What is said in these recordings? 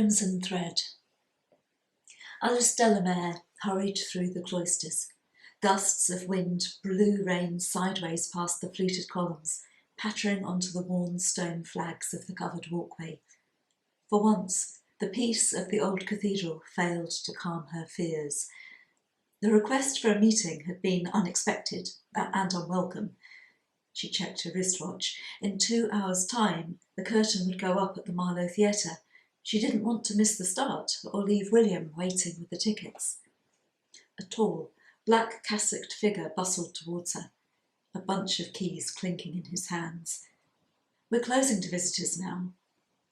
Crimson Thread. Alice Delamere hurried through the cloisters. Gusts of wind blew rain sideways past the fluted columns, pattering onto the worn stone flags of the covered walkway. For once, the peace of the old cathedral failed to calm her fears. The request for a meeting had been unexpected and unwelcome. She checked her wristwatch. In 2 hours' time, the curtain would go up at the Marlow Theatre. She didn't want to miss the start or leave William waiting with the tickets. A tall, black cassocked figure bustled towards her, a bunch of keys clinking in his hands. "We're closing to visitors now."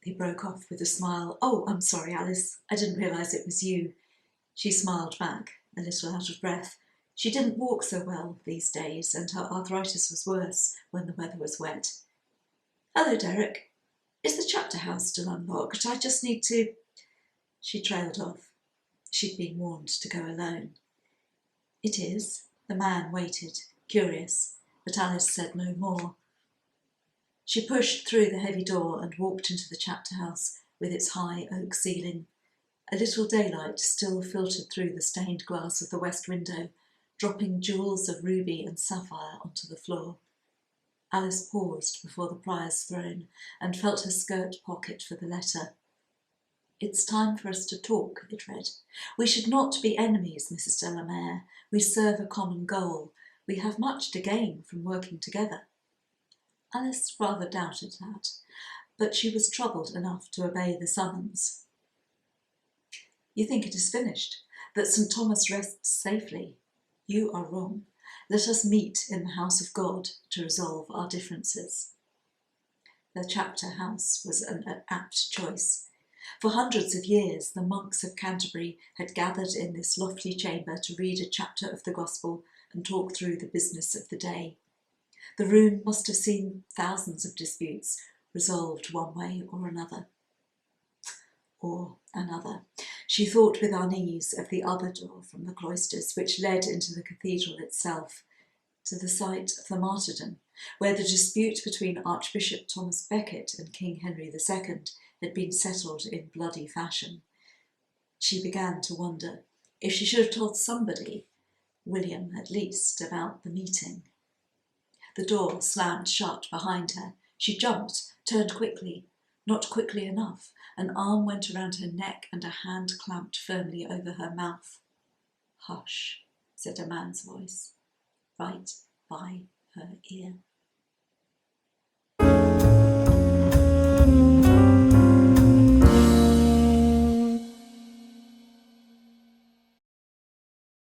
He broke off with a smile. "Oh, I'm sorry, Alice. I didn't realise it was you." She smiled back, a little out of breath. She didn't walk so well these days, and her arthritis was worse when the weather was wet. "Hello, Derek. Is the chapter house still unlocked? I just need to—" She trailed off. She'd been warned to go alone. "It is." The man waited, curious, but Alice said no more. She pushed through the heavy door and walked into the chapter house with its high oak ceiling. A little daylight still filtered through the stained glass of the west window, dropping jewels of ruby and sapphire onto the floor. Alice paused before the prior's throne and felt her skirt pocket for the letter. "It's time for us to talk," it read. "We should not be enemies, Mrs. Delamere. We serve a common goal. We have much to gain from working together." Alice rather doubted that, but she was troubled enough to obey the summons. "You think it is finished, that St. Thomas rests safely. You are wrong. Let us meet in the house of God to resolve our differences." The chapter house was an apt choice. For hundreds of years, the monks of Canterbury had gathered in this lofty chamber to read a chapter of the Gospel and talk through the business of the day. The room must have seen thousands of disputes resolved one way or another. She thought with unease of the other door from the cloisters, which led into the cathedral itself, to the site of the martyrdom, where the dispute between Archbishop Thomas Becket and King Henry II had been settled in bloody fashion. She began to wonder if she should have told somebody, William at least, about the meeting. The door slammed shut behind her. She jumped, turned quickly. Not quickly enough. An arm went around her neck and a hand clamped firmly over her mouth. "Hush," said a man's voice, right by her ear.